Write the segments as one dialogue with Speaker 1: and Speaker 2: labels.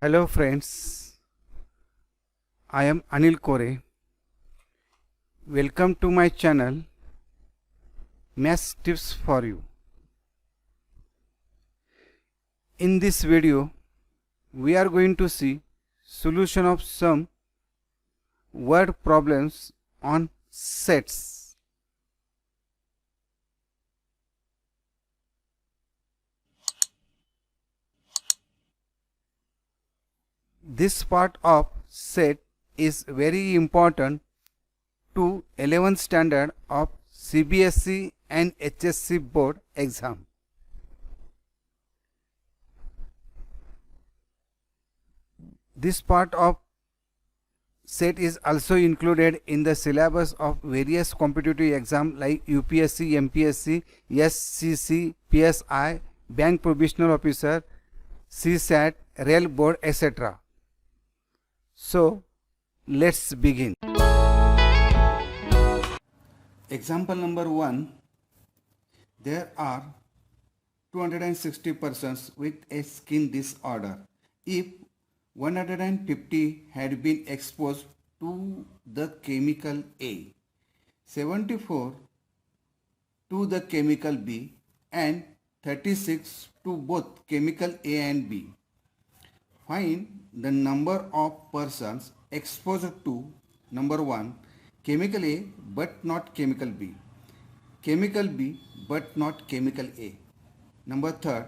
Speaker 1: Hello friends, I am Anil Kore. Welcome to my channel Maths Tips for You. In this video, we are going to see solution of some word problems on sets. This part of set is very important to 11th standard of CBSE and HSC board exam. This part of set is also included in the syllabus of various competitive exams like UPSC, MPSC, SCC, PSI, Bank Provisional Officer, CSAT, Rail Board, etc. So, let's begin. Example number 1. There are 260 persons with a skin disorder. If 150 had been exposed to the chemical A, 74 to the chemical B, and 36 to both chemical A and B. Find the number of persons exposed to number 1 chemical A but not chemical B, chemical B but not chemical A, number 3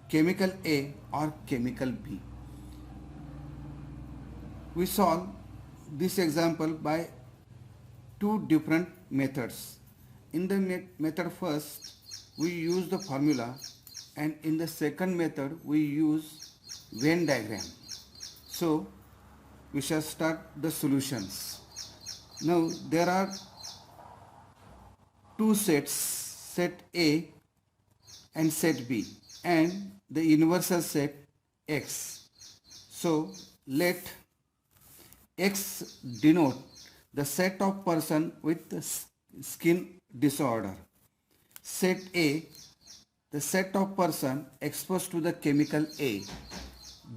Speaker 1: chemical A or chemical B. We solve this example by two different methods. In the method first, we use the formula, and in the second method, we use Venn diagram. So, we shall start the solutions. Now, there are two sets, set A and set B, and the universal set X. So, let X denote the set of person with skin disorder. Set A, the set of person exposed to the chemical A.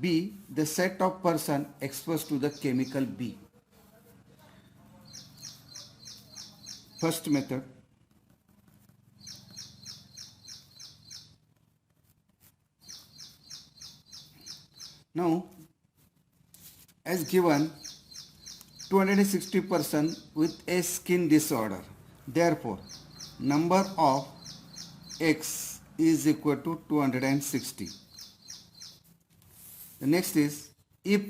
Speaker 1: B, the set of person exposed to the chemical B. First method. Now, as given, 260 person with a skin disorder. Therefore, number of X is equal to 260. The next is, if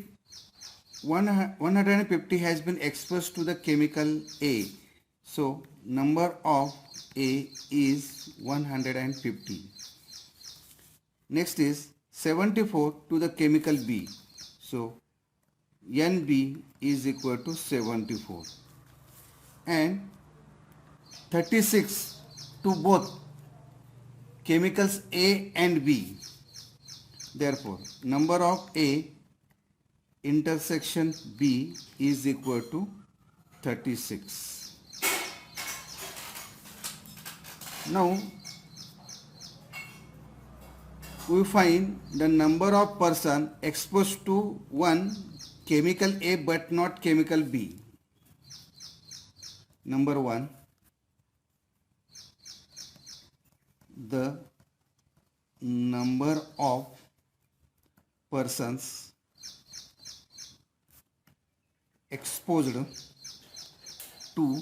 Speaker 1: 150 has been exposed to the chemical A, so number of A is 150. Next is 74 to the chemical B. So NB is equal to 74, and 36 to both chemicals A and B. Therefore, number of A intersection B is equal to 36. Now, we find the number of person exposed to one chemical A but not chemical B. Number 1, the number of persons exposed to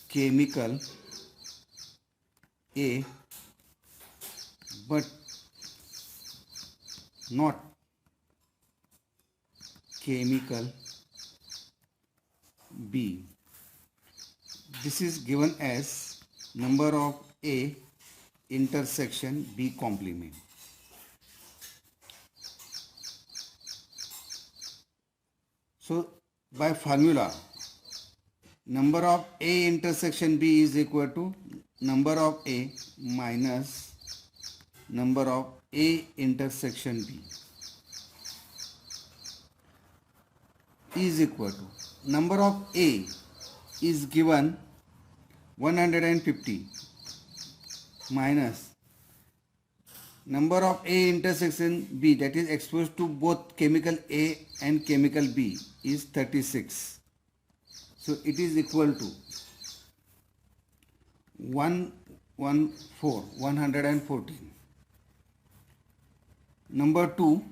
Speaker 1: chemical A but not chemical B. This is given as number of A intersection B complement. So, by formula, number of A intersection B is equal to number of A minus number of A intersection B is equal to number of A is given 150 minus number of A intersection B, that is exposed to both chemical A and chemical B, is 36. So it is equal to 114. Number 2,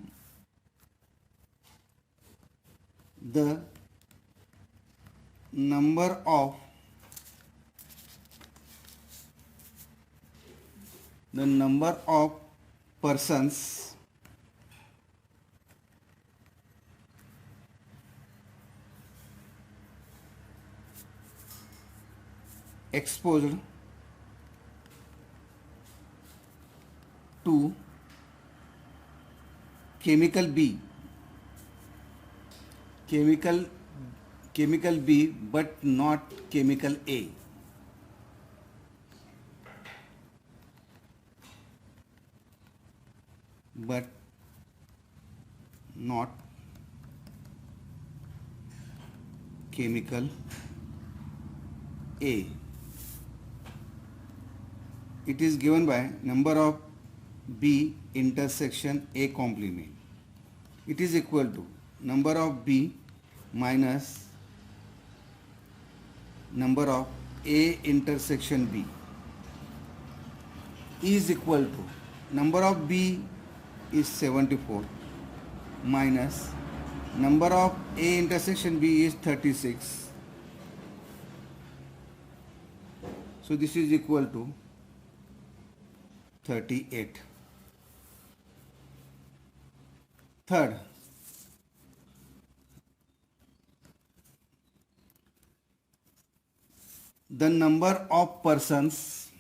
Speaker 1: the number of persons exposed to chemical B, chemical B but not chemical A. But not chemical A. It is given by number of B intersection A complement. It is equal to number of B minus number of A intersection B is equal to number of B is 74 minus number of A intersection B is 36. So this is equal to 38. Third, the number of persons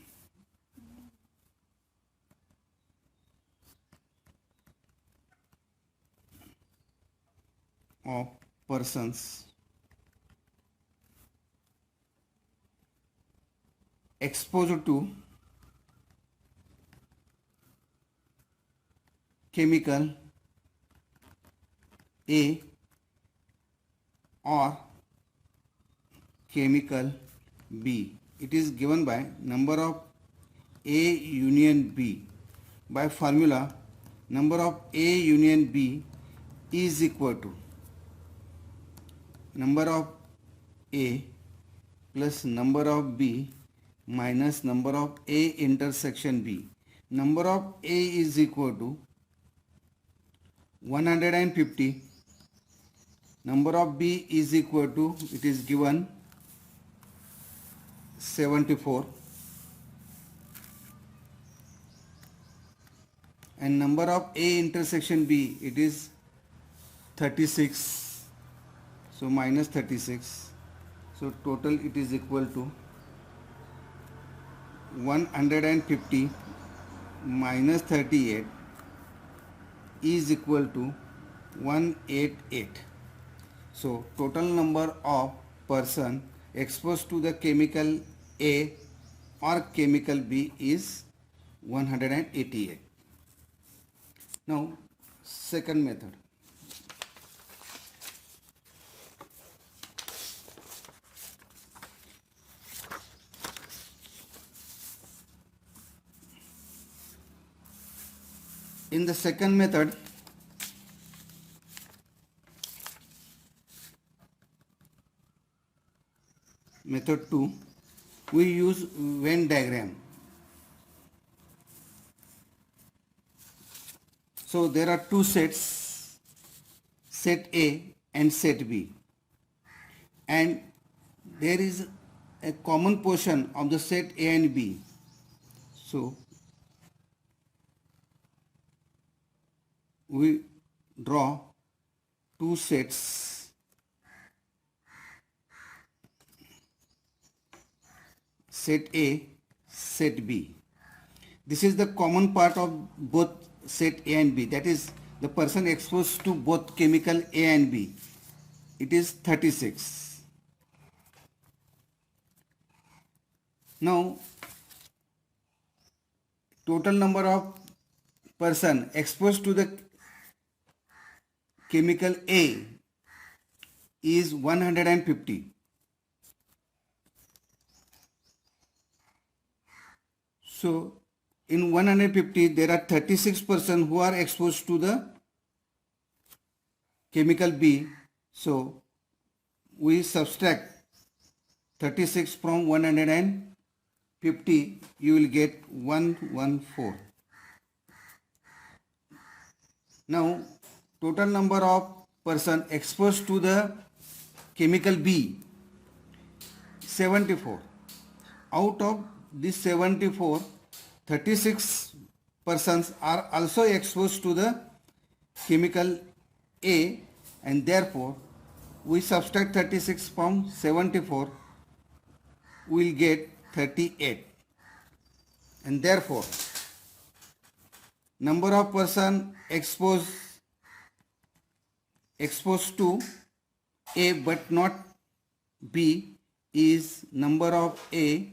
Speaker 1: exposed to chemical A or chemical B. It is given by number of A union B. By formula, number of A union B is equal to number of A plus number of B minus number of A intersection B. Number of A is equal to 150. Number of B is equal to, it is given 74. And number of A intersection B, it is 36. So minus 36. So total it is equal to 150 minus 38 is equal to 188. So total number of person exposed to the chemical A or chemical B is 188. Now second method. In the second method, method 2, we use Venn diagram. So there are two sets, set A and set B, and there is a common portion of the set A and B. So we draw two sets, set A, set B. This is the common part of both set A and B, that is the person exposed to both chemical A and B. It is 36. Now total number of person exposed to the chemical A is 150. So in 150 there are 36% who are exposed to the chemical B. So we subtract 36 from 150, you will get 114. Now total number of person exposed to the chemical B 74. Out of this 74, 36 persons are also exposed to the chemical A, and therefore we subtract 36 from 74, we will get 38, and therefore number of person exposed to A but not B is number of A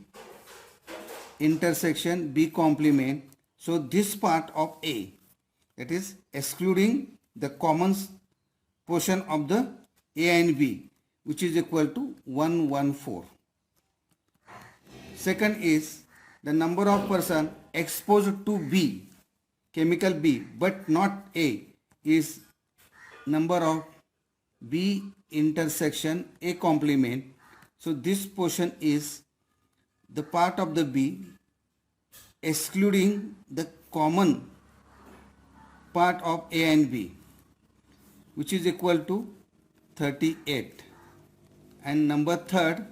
Speaker 1: intersection B complement. So this part of A, that is excluding the common portion of the A and B, which is equal to 114. Second is the number of person exposed to B, chemical B but not A, is number of B intersection A complement. So this portion is the part of the B excluding the common part of A and B, which is equal to 38. And number third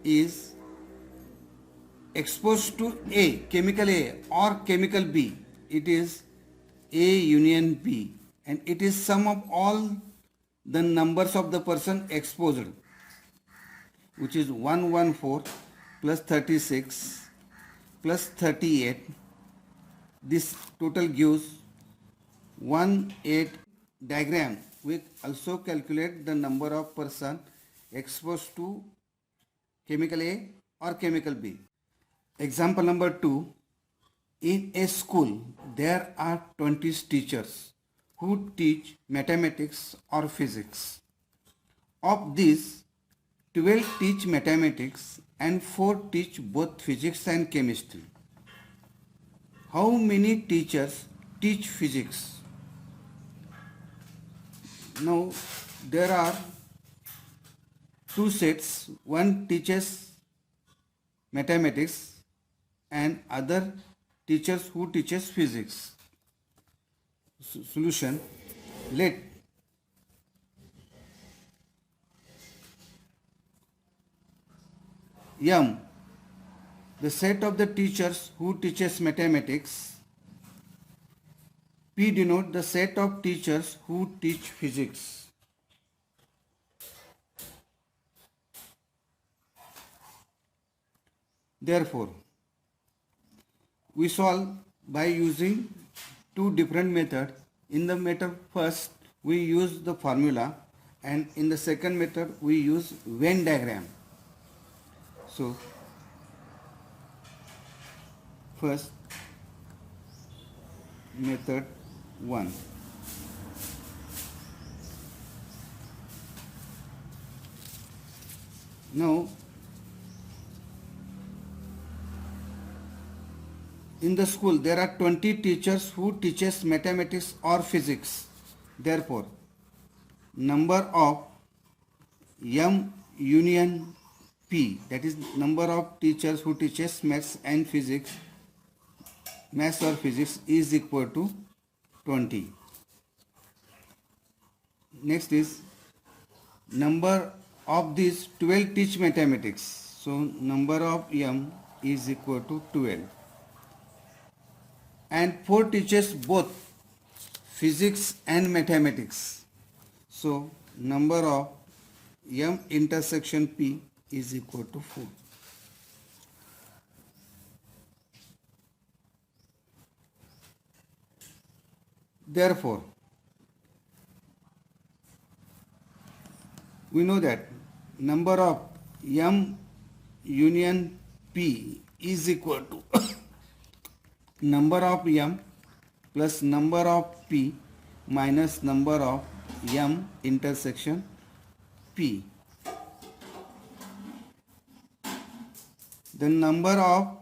Speaker 1: is exposed to A, chemical A or chemical B. It is A union B, and it is sum of all the numbers of the person exposed, which is 114 plus 36 plus 38. This total gives 18. Diagram, we also calculate the number of person exposed to chemical A or chemical B. Example number 2. In a school, there are 20 teachers who teach mathematics or physics. Of these, 12 teach mathematics and 4 teach both physics and chemistry. How many teachers teach physics? Now there are two sets. One teaches mathematics and other teachers who teaches physics. Solution: let M, the set of the teachers who teaches mathematics. P denote the set of teachers who teach physics. Therefore, we solve by using two different methods. In the method first, we use the formula, and in the second method, we use Venn diagram. So, first method 1. Now, in the school there are 20 teachers who teaches mathematics or physics. Therefore, number of M union P, that is number of teachers who teaches maths and physics, maths or physics, is equal to 20. Next is number of these 12 teach mathematics. So number of M is equal to 12. And 4 teaches both physics and mathematics. So number of M intersection P is equal to 4. Therefore, we know that number of M union P is equal to number of M plus number of P minus number of M intersection P. The number of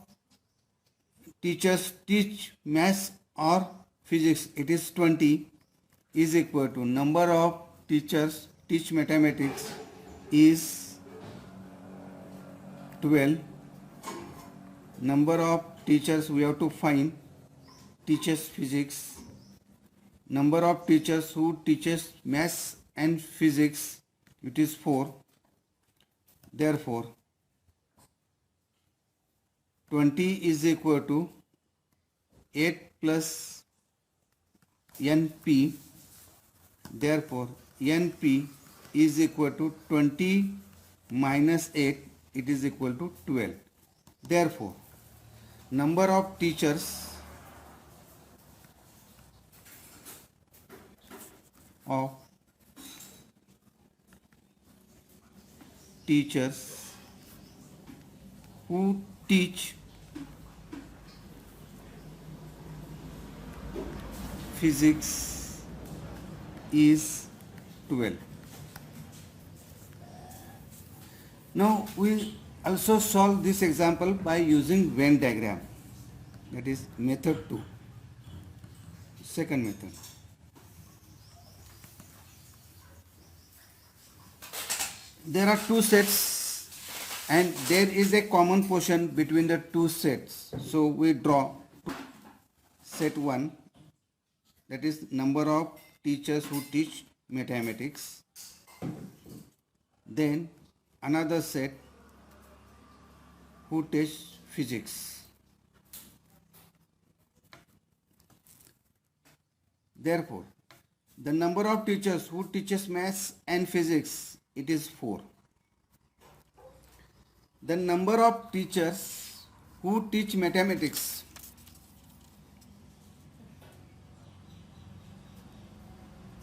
Speaker 1: teachers teach maths or physics, it is 20, is equal to number of teachers teach mathematics is 12. Number of teachers we have to find teaches physics. Number of teachers who teaches maths and physics, it is 4. Therefore 20 is equal to 8 plus NP. Therefore NP is equal to 20 minus 8, it is equal to 12. Therefore number of teachers who teach physics is 12. Now we also solve this example by using Venn diagram, that is method 2, second method. There are two sets and there is a common portion between the two sets. So we draw set 1, that is number of teachers who teach mathematics. Then another set who teach physics. Therefore, the number of teachers who teaches maths and physics, it is 4. The number of teachers who teach mathematics,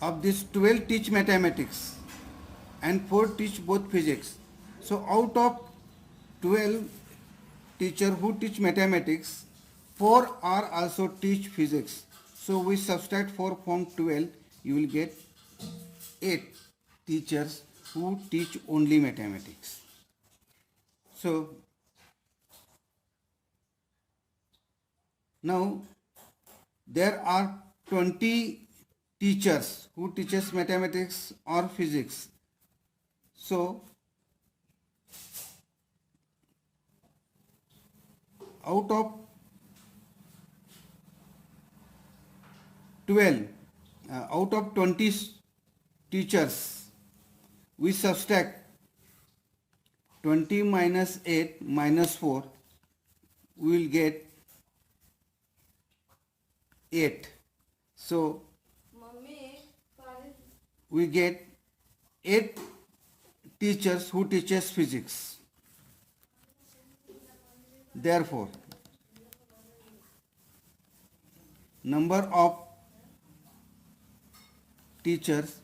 Speaker 1: of this 12 teach mathematics and 4 teach both physics. So out of 12 teachers who teach mathematics, 4 are also teach physics. So we subtract 4 from 12, you will get 8 teachers who teach only mathematics. So now there are 20 teachers who teaches mathematics or physics. So out of 20 teachers, we subtract 20 minus 8 minus 4, we will get 8. So we get 8 teachers who teaches physics. Therefore number of teachers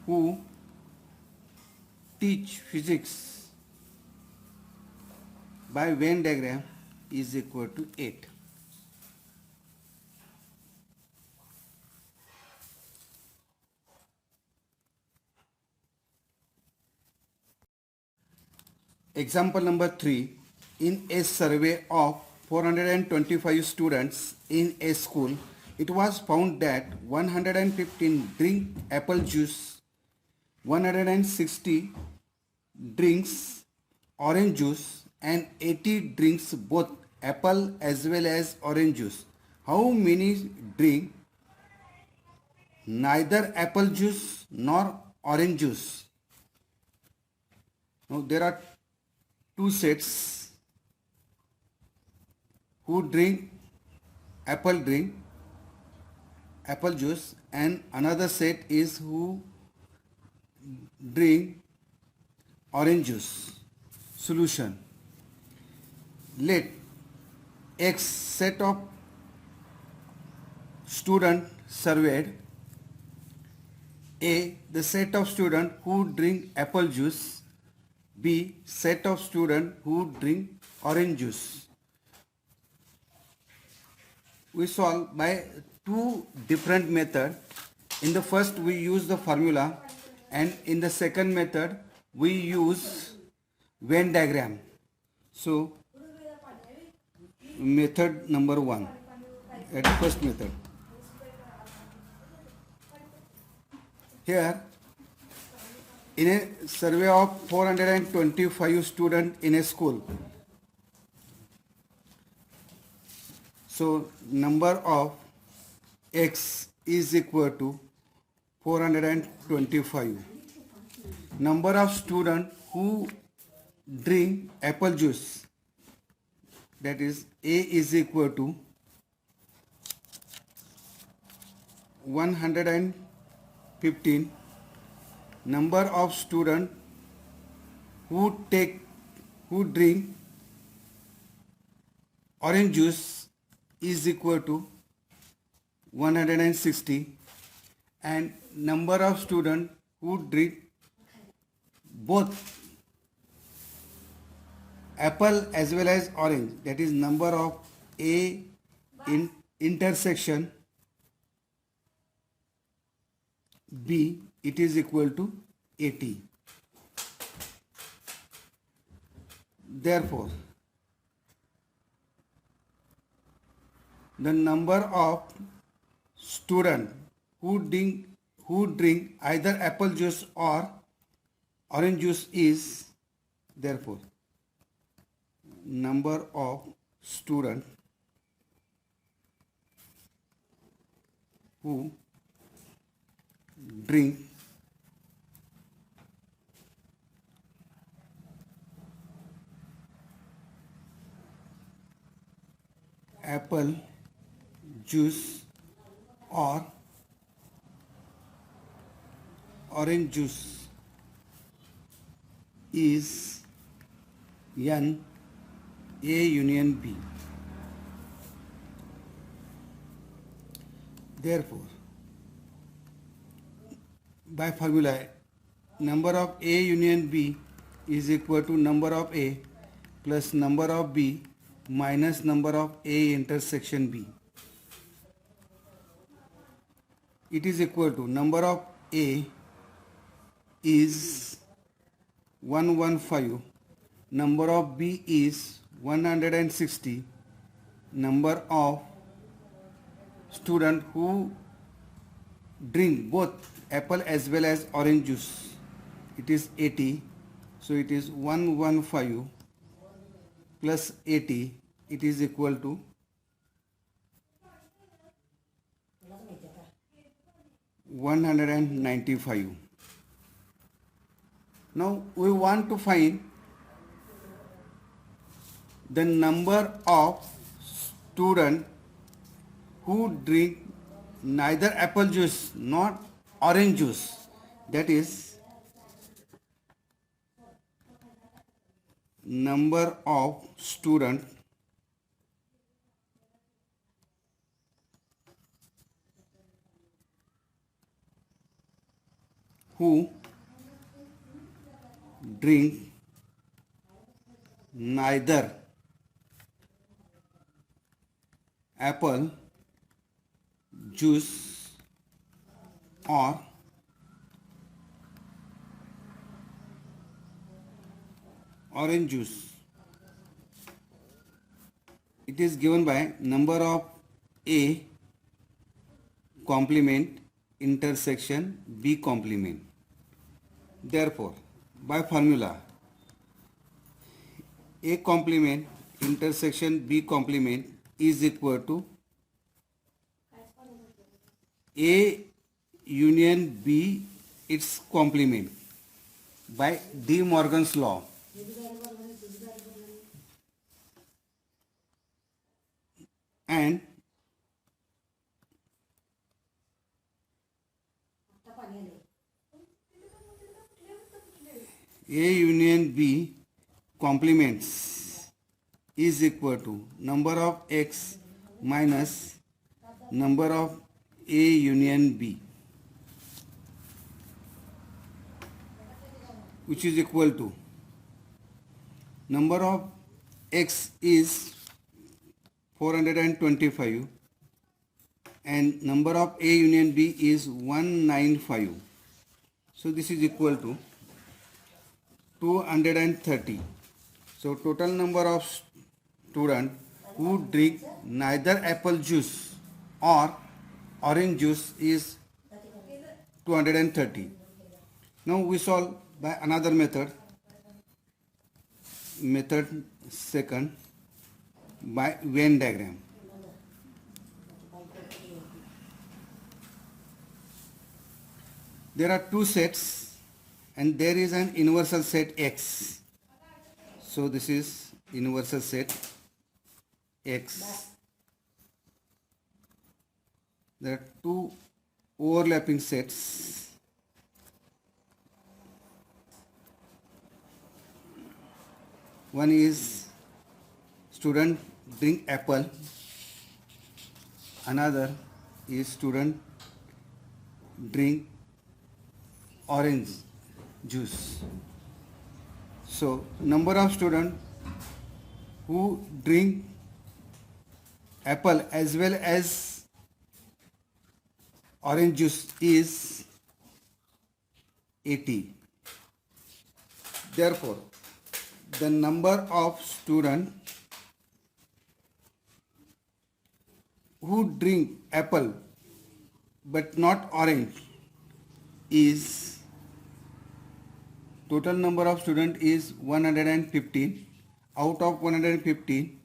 Speaker 1: who teach physics by Venn diagram is equal to 8. Example number 3. In a survey of 425 students in a school, it was found that 115 drink apple juice, 160 drinks orange juice, and 80 drinks both apple as well as orange juice. How many drink neither apple juice nor orange juice? Now there are two sets who drink apple juice, and another set is who drink orange juice. Solution: let X set of student surveyed, A the set of student who drink apple juice, B set of student who drink orange juice. We solve by two different methods. In the first we use the formula, and in the second method we use Venn diagram. So method number 1, at first method. Here, in a survey of 425 students in a school, so number of X is equal to 425. Number of students who drink apple juice, that is A is equal to 115. Number of students who drink orange juice is equal to 160, and number of students who drink both apple as well as orange, that is number of A in intersection B, it is equal to 80. Therefore, the number of students who drink either apple juice or orange juice is, therefore, number of students who drink apple juice or orange juice is N A union B. Therefore, by formula, number of A union B is equal to number of A plus number of B minus number of A intersection B. It is equal to number of A is 115, number of B is 160, number of students who drink both apple as well as orange juice, it is 80, so it is 115 plus 80, it is equal to 195. Now we want to find the number of students who drink neither apple juice nor orange juice, that is number of students who drink neither apple juice or orange juice. It is given by number of A complement intersection B complement. Therefore, by formula, A complement intersection B complement is equal to A union B its complement by De Morgan's law. And A union B complements is equal to number of X minus number of A union B, which is equal to number of X is 425 and number of A union B is 195. So this is equal to 230. So total number of students who drink neither apple juice or orange juice is 230. Now we solve by another method. Method second, by Venn diagram. There are two sets and there is an universal set X. So this is universal set X. There are two overlapping sets. One is student drink apple, another is student drink orange juice. So number of students who drink apple as well as orange juice is 80. Therefore, the number of students who drink apple but not orange is, total number of students is 115. Out of 115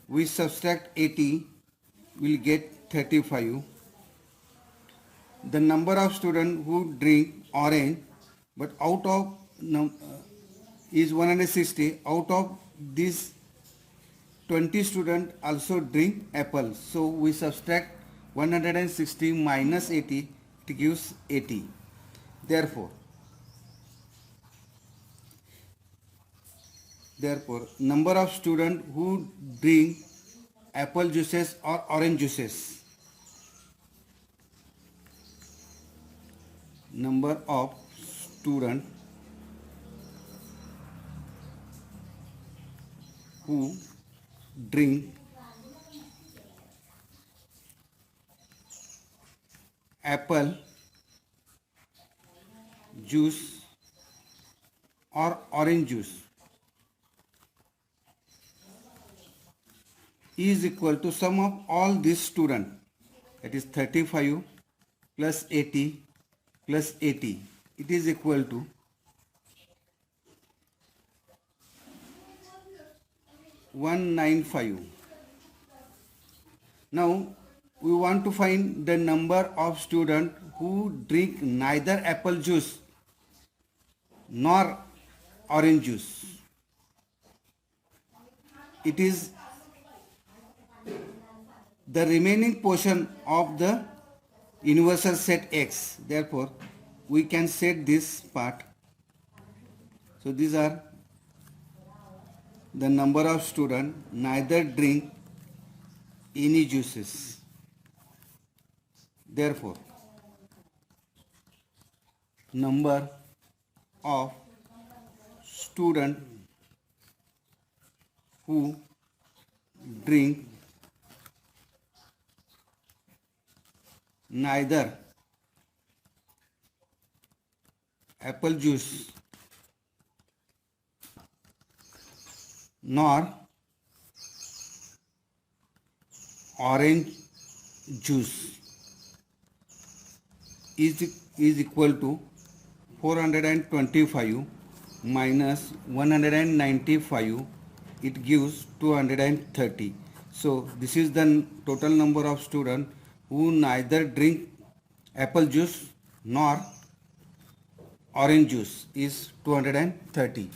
Speaker 1: we subtract 80, will get 35. The number of students who drink orange but out of is 160. Out of this 20 students also drink apple. So we subtract 160 minus 80, it gives 80. Therefore, number of students who drink apple juices or orange juices, number of students who drink apple juice or orange juice is equal to sum of all these students, that is 35 plus 80 plus 80, it is equal to 195. Now we want to find the number of students who drink neither apple juice nor orange juice. It is the remaining portion of the universal set X. Therefore, we can set this part. So these are the number of students neither drink any juices. Therefore, number of students who drink neither apple juice nor orange juice is equal to 425 minus 195, it gives 230. So this is the total number of students who neither drink apple juice nor orange juice is 230.